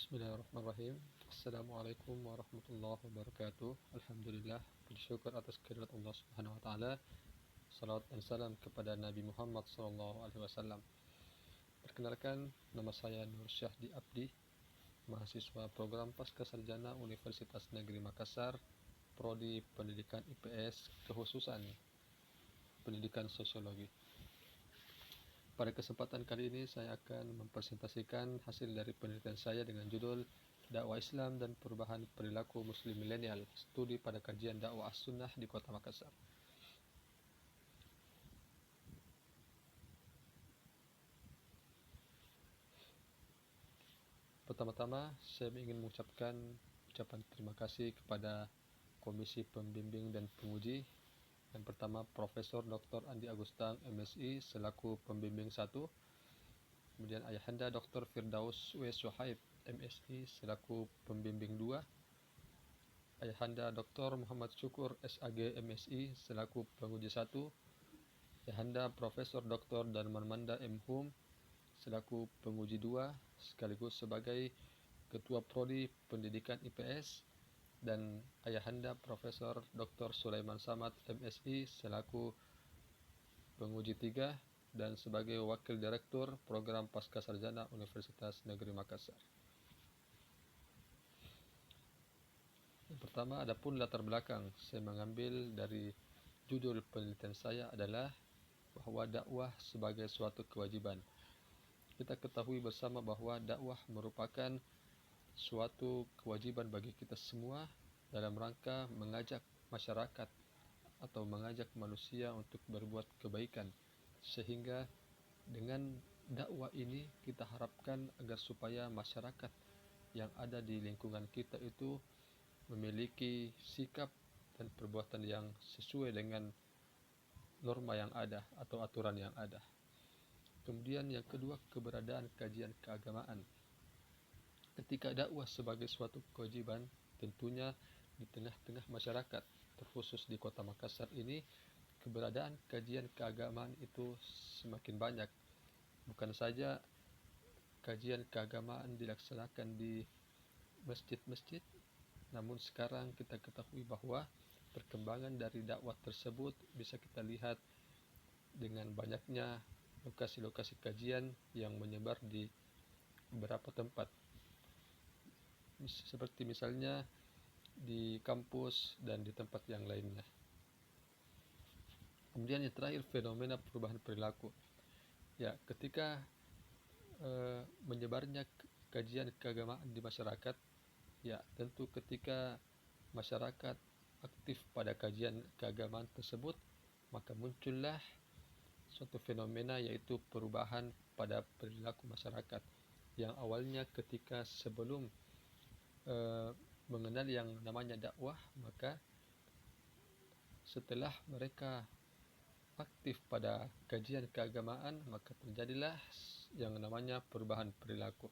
Bismillahirrahmanirrahim. Assalamualaikum warahmatullahi wabarakatuh. Alhamdulillah, puji syukur atas kehadirat Allah Subhanahu wa taala. Salawat dan salam kepada Nabi Muhammad sallallahu alaihi wasallam. Perkenalkan, nama saya Nur Syahdi Abdi, mahasiswa program Pascasarjana Universitas Negeri Makassar, prodi Pendidikan IPS, kekhususan Pendidikan Sosiologi. Pada kesempatan kali ini saya akan mempresentasikan hasil dari penelitian saya dengan judul Dakwah Islam dan Perubahan Perilaku Muslim Milenial, studi pada kajian dakwah as-sunnah di Kota Makassar. Pertama-tama, saya ingin mengucapkan ucapan terima kasih kepada Komisi Pembimbing dan Penguji. Yang pertama, Profesor Dr. Andi Agustang, MSI, selaku Pembimbing 1. Kemudian Ayahanda Dr. Firdaus W. Suhaib, MSI, selaku Pembimbing 2. Ayahanda Dr. Muhammad Syukur, SAG, MSI, selaku Penguji 1. Ayahanda Profesor Dr. Darman Manda, M.Hum, selaku Penguji 2, sekaligus sebagai Ketua Prodi Pendidikan IPS, dan Ayahanda Profesor Dr. Sulaiman Samad, MSI, selaku Penguji 3 dan sebagai Wakil Direktur Program Pascasarjana Universitas Negeri Makassar. Yang pertama, adapun latar belakang, saya mengambil dari judul penelitian saya adalah bahwa dakwah sebagai suatu kewajiban. Kita ketahui bersama bahwa dakwah merupakan suatu kewajiban bagi kita semua dalam rangka mengajak masyarakat atau mengajak manusia untuk berbuat kebaikan, sehingga dengan dakwah ini kita harapkan agar supaya masyarakat yang ada di lingkungan kita itu memiliki sikap dan perbuatan yang sesuai dengan norma yang ada atau aturan yang ada. Kemudian yang kedua, keberadaan kajian keagamaan. Ketika dakwah sebagai suatu kewajiban, tentunya di tengah-tengah masyarakat, terkhusus di Kota Makassar ini, keberadaan kajian keagamaan itu semakin banyak. Bukan saja kajian keagamaan dilaksanakan di masjid-masjid, namun sekarang kita ketahui bahwa perkembangan dari dakwah tersebut bisa kita lihat dengan banyaknya lokasi-lokasi kajian yang menyebar di beberapa tempat, seperti misalnya di kampus dan di tempat yang lainnya. Kemudian yang terakhir, fenomena perubahan perilaku. Ya, ketika menyebarnya kajian keagamaan di masyarakat, ya tentu ketika masyarakat aktif pada kajian keagamaan tersebut, maka muncullah suatu fenomena, yaitu perubahan pada perilaku masyarakat yang awalnya ketika sebelum mengenal yang namanya dakwah, maka setelah mereka aktif pada kajian keagamaan, maka terjadilah yang namanya perubahan perilaku.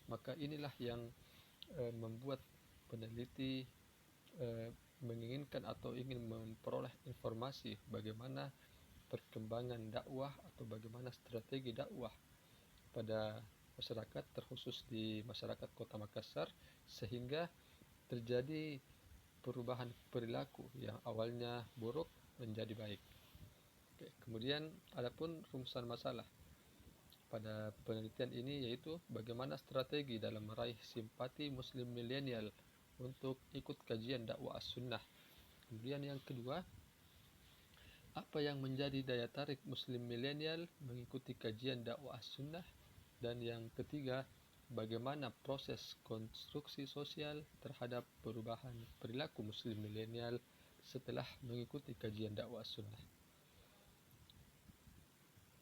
Maka inilah yang membuat peneliti menginginkan atau ingin memperoleh informasi bagaimana perkembangan dakwah atau bagaimana strategi dakwah pada masyarakat, terkhusus di masyarakat Kota Makassar, sehingga terjadi perubahan perilaku yang awalnya buruk menjadi baik. Oke, kemudian adapun rumusan masalah pada penelitian ini, yaitu bagaimana strategi dalam meraih simpati muslim milenial untuk ikut kajian dakwah as-sunnah. Kemudian yang kedua, apa yang menjadi daya tarik muslim milenial mengikuti kajian dakwah as-sunnah. Dan yang ketiga, bagaimana proses konstruksi sosial terhadap perubahan perilaku muslim milenial setelah mengikuti kajian dakwah as-sunnah.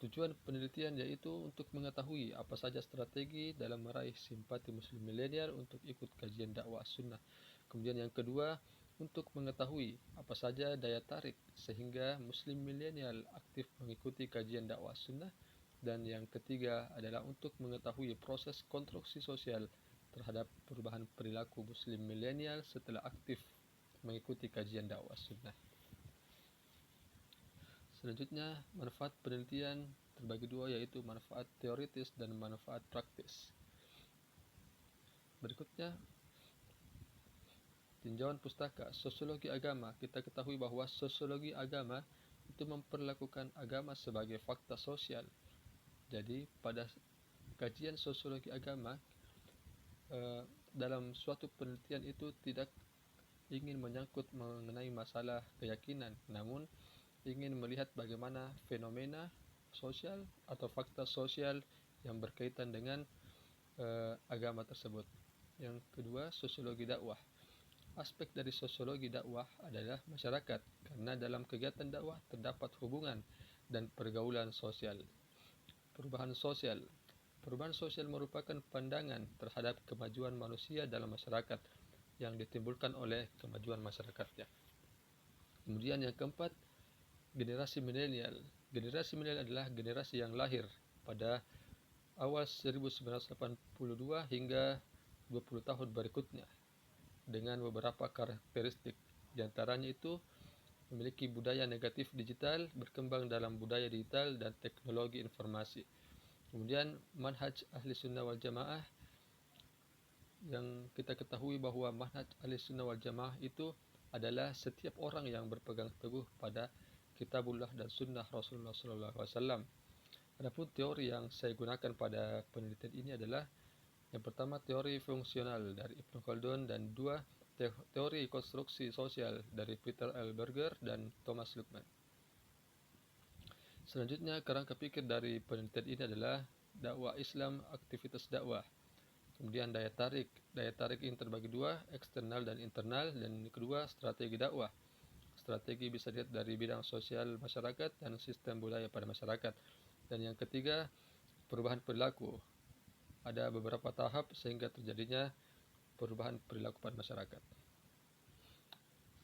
Tujuan penelitian yaitu untuk mengetahui apa saja strategi dalam meraih simpati muslim milenial untuk ikut kajian dakwah as-sunnah. Kemudian yang kedua, untuk mengetahui apa saja daya tarik sehingga muslim milenial aktif mengikuti kajian dakwah as-sunnah. Dan yang ketiga adalah untuk mengetahui proses konstruksi sosial terhadap perubahan perilaku muslim milenial setelah aktif mengikuti kajian dakwah as-sunnah. Selanjutnya, manfaat penelitian terbagi dua, yaitu manfaat teoritis dan manfaat praktis. Selanjutnya, tinjauan pustaka sosiologi agama. Kita ketahui bahwa sosiologi agama itu memperlakukan agama sebagai fakta sosial. Jadi pada kajian sosiologi agama, dalam suatu penelitian itu tidak ingin menyangkut mengenai masalah keyakinan, namun ingin melihat bagaimana fenomena sosial atau fakta sosial yang berkaitan dengan agama tersebut. Yang kedua, sosiologi dakwah. Aspek dari sosiologi dakwah adalah masyarakat, karena dalam kegiatan dakwah terdapat hubungan dan pergaulan sosial. Perubahan sosial. Perubahan sosial merupakan pandangan terhadap kemajuan manusia dalam masyarakat yang ditimbulkan oleh kemajuan masyarakatnya. Kemudian yang keempat, generasi milenial. Generasi milenial adalah generasi yang lahir pada awal 1982 hingga 20 tahun berikutnya dengan beberapa karakteristik. Di antaranya itu memiliki budaya negatif digital, berkembang dalam budaya digital dan teknologi informasi. Kemudian manhaj ahli sunnah wal jamaah, yang kita ketahui bahwa manhaj ahli sunnah wal jamaah itu adalah setiap orang yang berpegang teguh pada kitabullah dan sunnah Rasulullah SAW. Adapun teori yang saya gunakan pada penelitian ini adalah yang pertama teori fungsional dari Ibnu Khaldun, dan dua teori konstruksi sosial dari Peter L. Berger dan Thomas Luckmann. Selanjutnya, kerangka pikir dari penelitian ini adalah dakwah Islam, aktivitas dakwah. Kemudian daya tarik. Daya tarik ini terbagi dua, eksternal dan internal. Dan kedua, strategi dakwah. Strategi bisa dilihat dari bidang sosial masyarakat dan sistem budaya pada masyarakat. Dan yang ketiga, perubahan perilaku. Ada beberapa tahap sehingga terjadinya perubahan perilaku pada masyarakat.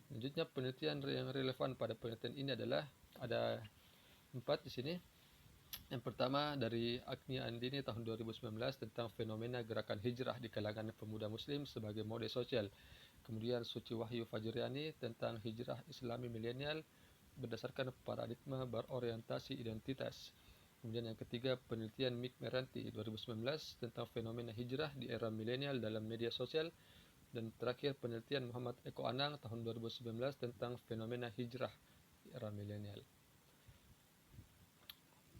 Selanjutnya, penelitian yang relevan pada penelitian ini adalah ada 4 di sini. Yang pertama dari Agnia Andini tahun 2019 tentang fenomena gerakan hijrah di kalangan pemuda muslim sebagai mode sosial. Kemudian Suci Wahyu Fajriani tentang hijrah Islami milenial berdasarkan paradigma berorientasi identitas. Kemudian yang ketiga penelitian Mick Meranti 2019 tentang fenomena hijrah di era milenial dalam media sosial. Dan terakhir penelitian Muhammad Eko Anang tahun 2019 tentang fenomena hijrah di era milenial.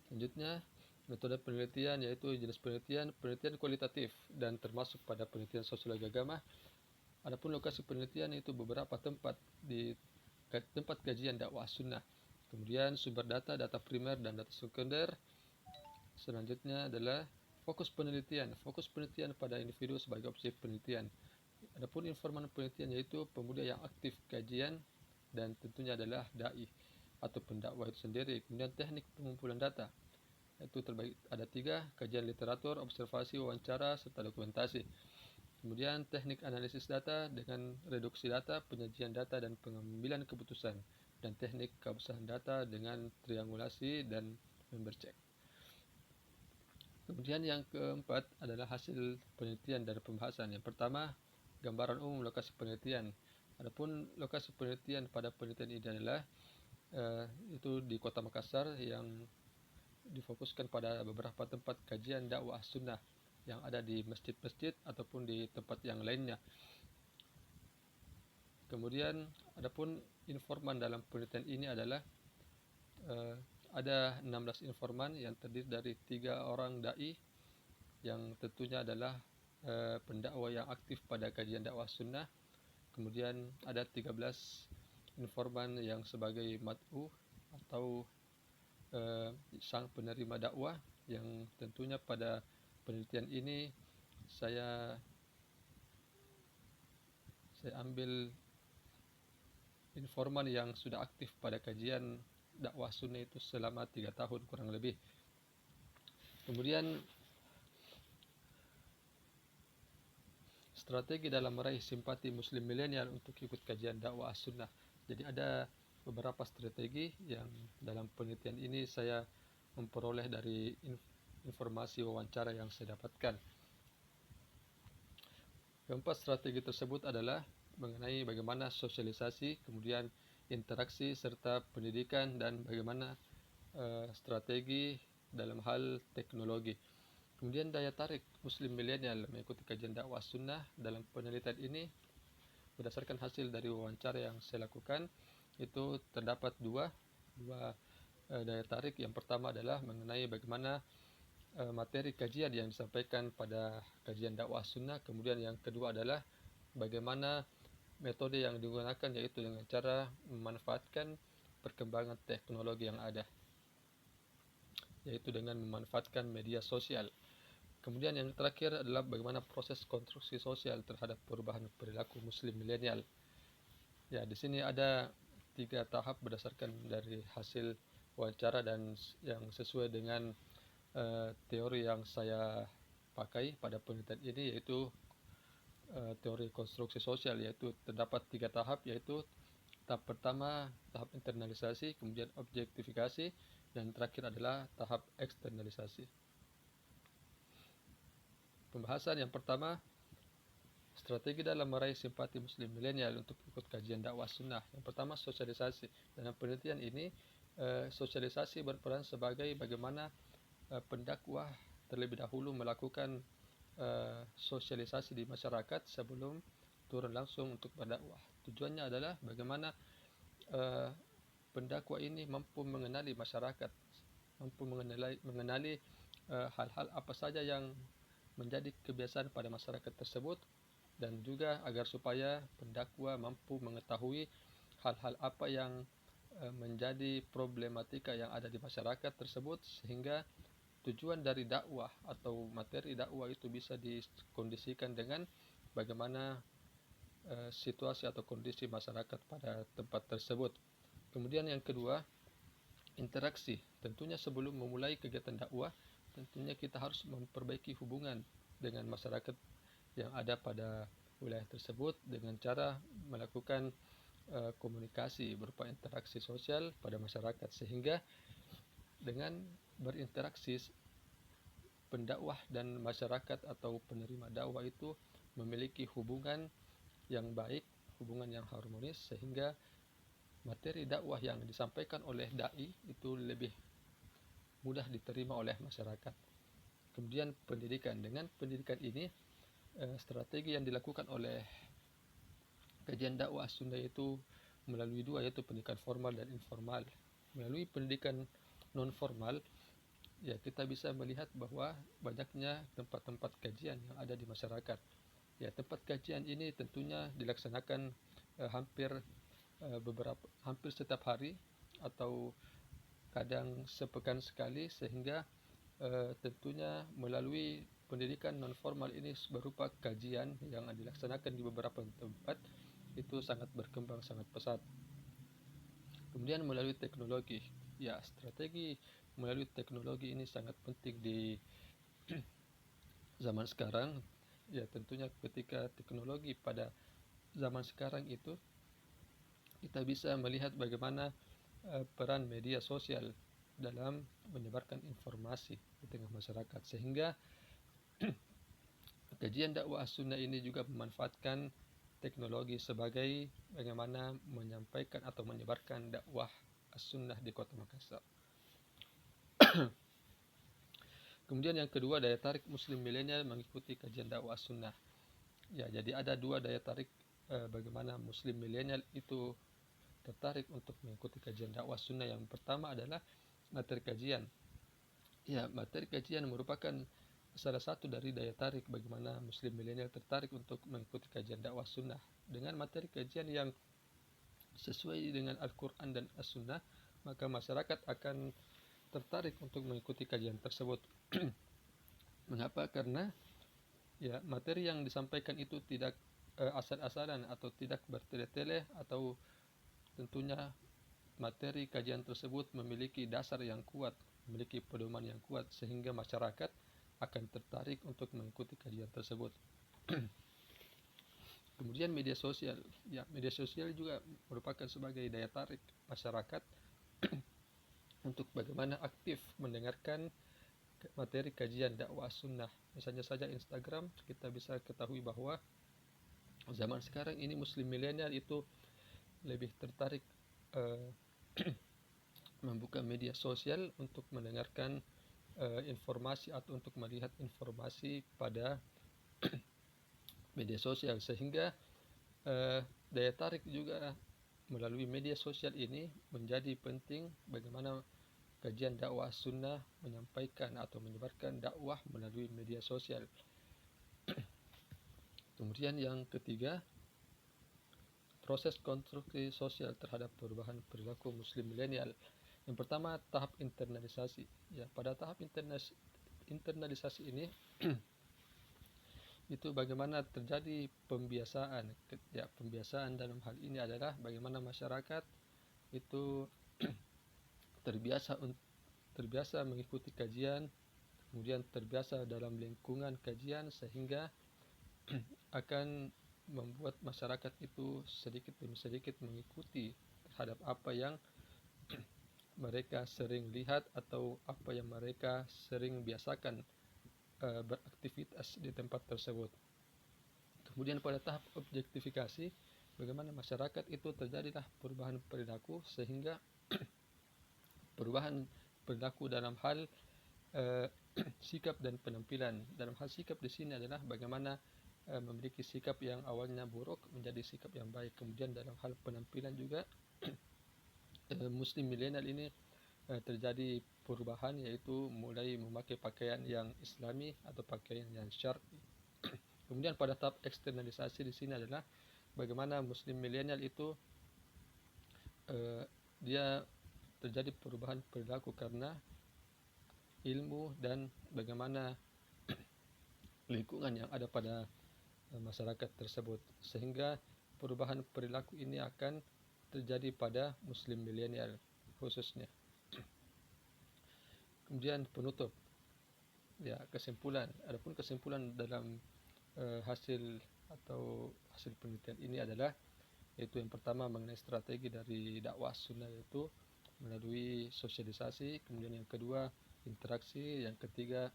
Selanjutnya, metode penelitian yaitu jenis penelitian kualitatif dan termasuk pada penelitian sosiologi agama. Adapun lokasi penelitian itu beberapa tempat di tempat kajian dakwah sunnah. Kemudian sumber data primer dan data sekunder. Selanjutnya adalah fokus penelitian pada individu sebagai objek penelitian. Adapun informan penelitian yaitu pemuda yang aktif kajian dan tentunya adalah dai atau pendakwah itu sendiri. Kemudian teknik pengumpulan data, itu terbagi ada 3, kajian literatur, observasi, wawancara, serta dokumentasi. Kemudian teknik analisis data dengan reduksi data, penyajian data, dan pengambilan keputusan. Dan teknik keabsahan data dengan triangulasi dan member check. Kemudian yang keempat adalah hasil penelitian dan pembahasan. Yang pertama, gambaran umum lokasi penelitian. Adapun lokasi penelitian pada penelitian ini adalah itu di Kota Makassar yang difokuskan pada beberapa tempat kajian dakwah sunnah yang ada di masjid-masjid ataupun di tempat yang lainnya. Kemudian adapun informan dalam penelitian ini adalah ada 16 informan yang terdiri dari 3 orang dai yang tentunya adalah pendakwah yang aktif pada kajian dakwah sunnah. Kemudian ada 13 informan yang sebagai mad'u atau sang penerima dakwah, yang tentunya pada penelitian ini saya ambil informan yang sudah aktif pada kajian dakwah sunnah itu selama 3 tahun kurang lebih. Kemudian strategi dalam meraih simpati muslim milenial untuk ikut kajian dakwah sunnah. Jadi ada beberapa strategi yang dalam penelitian ini saya memperoleh dari informasi wawancara yang saya dapatkan. Keempat strategi tersebut adalah mengenai bagaimana sosialisasi, kemudian interaksi serta pendidikan, dan bagaimana strategi dalam hal teknologi. Kemudian daya tarik Muslim milenial mengikuti kajian dakwah sunnah. Dalam penelitian ini, berdasarkan hasil dari wawancara yang saya lakukan, itu terdapat dua daya tarik. Yang pertama adalah mengenai bagaimana materi kajian yang disampaikan pada kajian dakwah sunnah. Kemudian yang kedua adalah bagaimana metode yang digunakan, yaitu dengan cara memanfaatkan perkembangan teknologi yang ada, yaitu dengan memanfaatkan media sosial. Kemudian yang terakhir adalah bagaimana proses konstruksi sosial terhadap perubahan perilaku Muslim milenial. Ya, di sini ada 3 tahap berdasarkan dari hasil wawancara dan yang sesuai dengan teori yang saya pakai pada penelitian ini, yaitu teori konstruksi sosial, yaitu terdapat 3 tahap, yaitu tahap pertama tahap internalisasi, kemudian objektifikasi, dan terakhir adalah tahap eksternalisasi. Pembahasan yang pertama, strategi dalam meraih simpati Muslim milenial untuk ikut kajian dakwah sunnah. Yang pertama, sosialisasi. Dalam penelitian ini, sosialisasi berperan sebagai bagaimana pendakwah terlebih dahulu melakukan sosialisasi di masyarakat sebelum turun langsung untuk berdakwah. Tujuannya adalah bagaimana pendakwah ini mampu mengenali masyarakat, mampu mengenali hal-hal apa saja yang menjadi kebiasaan pada masyarakat tersebut, dan juga agar supaya pendakwah mampu mengetahui hal-hal apa yang menjadi problematika yang ada di masyarakat tersebut, sehingga tujuan dari dakwah atau materi dakwah itu bisa dikondisikan dengan bagaimana situasi atau kondisi masyarakat pada tempat tersebut. Kemudian yang kedua, interaksi. Tentunya sebelum memulai kegiatan dakwah, tentunya kita harus memperbaiki hubungan dengan masyarakat yang ada pada wilayah tersebut dengan cara melakukan komunikasi berupa interaksi sosial pada masyarakat, sehingga dengan berinteraksi pendakwah dan masyarakat atau penerima dakwah itu memiliki hubungan yang baik, hubungan yang harmonis, sehingga materi dakwah yang disampaikan oleh dai itu lebih mudah diterima oleh masyarakat. Kemudian pendidikan. Dengan pendidikan ini, strategi yang dilakukan oleh kajian dakwah sunnah itu melalui dua, yaitu pendidikan formal dan informal. Melalui pendidikan non formal, ya kita bisa melihat bahwa banyaknya tempat-tempat kajian yang ada di masyarakat. Ya, tempat kajian ini tentunya dilaksanakan hampir setiap hari atau kadang sepekan sekali, sehingga tentunya melalui pendidikan non formal ini berupa kajian yang dilaksanakan di beberapa tempat itu sangat berkembang sangat pesat. Kemudian melalui teknologi, ya strategi melalui teknologi ini sangat penting di zaman sekarang. Ya, tentunya ketika teknologi pada zaman sekarang itu kita bisa melihat bagaimana peran media sosial dalam menyebarkan informasi di tengah masyarakat, sehingga kajian dakwah sunnah ini juga memanfaatkan teknologi sebagai bagaimana menyampaikan atau menyebarkan dakwah sunnah di Kota Makassar. Kemudian yang kedua, daya tarik Muslim milenial mengikuti kajian dakwah sunnah. Ya, jadi ada dua daya tarik bagaimana Muslim milenial itu tertarik untuk mengikuti kajian dakwah sunnah. Yang pertama adalah materi kajian. Ya, materi kajian merupakan salah satu dari daya tarik bagaimana Muslim milenial tertarik untuk mengikuti kajian dakwah sunnah. Dengan materi kajian yang sesuai dengan Al-Quran dan As-Sunnah, maka masyarakat akan tertarik untuk mengikuti kajian tersebut. Mengapa? Karena ya materi yang disampaikan itu tidak asal-asalan atau tidak bertele-tele, atau tentunya materi kajian tersebut memiliki dasar yang kuat, memiliki pedoman yang kuat, sehingga masyarakat akan tertarik untuk mengikuti kajian tersebut. Kemudian media sosial. Ya, media sosial juga merupakan sebagai daya tarik masyarakat untuk bagaimana aktif mendengarkan materi kajian dakwah sunnah. Misalnya saja Instagram, kita bisa ketahui bahwa zaman sekarang ini Muslim milenial itu lebih tertarik membuka media sosial untuk mendengarkan informasi atau untuk melihat informasi pada media sosial, sehingga daya tarik juga melalui media sosial ini menjadi penting bagaimana kajian dakwah sunnah menyampaikan atau menyebarkan dakwah melalui media sosial. Kemudian yang ketiga, proses konstruksi sosial terhadap perubahan perilaku muslim milenial. Yang pertama, tahap internalisasi. Ya, pada tahap internalisasi ini itu bagaimana terjadi pembiasaan. Ya, pembiasaan dalam hal ini adalah bagaimana masyarakat itu terbiasa mengikuti kajian, kemudian terbiasa dalam lingkungan kajian, sehingga akan membuat masyarakat itu sedikit demi sedikit mengikuti terhadap apa yang mereka sering lihat atau apa yang mereka sering biasakan beraktivitas di tempat tersebut. Kemudian pada tahap objektifikasi, bagaimana masyarakat itu terjadilah perubahan perilaku, sehingga perubahan perilaku dalam hal sikap dan penampilan. Dalam hal sikap di sini adalah bagaimana memiliki sikap yang awalnya buruk menjadi sikap yang baik. Kemudian dalam hal penampilan juga muslim milenial ini terjadi perubahan, yaitu mulai memakai pakaian yang islami atau pakaian yang syar'i. Kemudian pada tahap eksternalisasi di sini adalah bagaimana muslim milenial itu dia terjadi perubahan perilaku karena ilmu dan bagaimana lingkungan yang ada pada masyarakat tersebut, sehingga perubahan perilaku ini akan terjadi pada muslim milenial khususnya. Kemudian penutup, ya, kesimpulan. Adapun kesimpulan dalam hasil penelitian ini adalah, yaitu yang pertama mengenai strategi dari dakwah sunnah, yaitu melalui sosialisasi, kemudian yang kedua interaksi, yang ketiga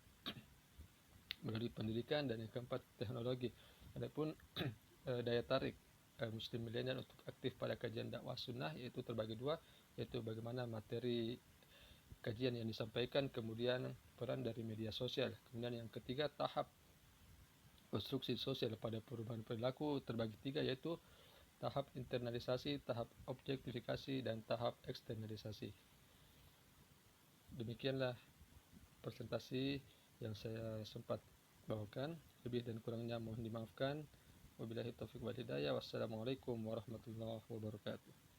melalui pendidikan, dan yang keempat teknologi. Adapun daya tarik muslim milenial untuk aktif pada kajian dakwah sunnah yaitu terbagi dua, yaitu bagaimana materi kajian yang disampaikan, kemudian peran dari media sosial. Kemudian yang ketiga, tahap konstruksi sosial pada perubahan perilaku terbagi tiga, yaitu tahap internalisasi, tahap objektifikasi, dan tahap eksternalisasi. Demikianlah presentasi yang saya sempat bawakan. Lebih dan kurangnya mohon dimaafkan. Wabillahi taufiq wal hidayah. Wassalamualaikum warahmatullahi wabarakatuh.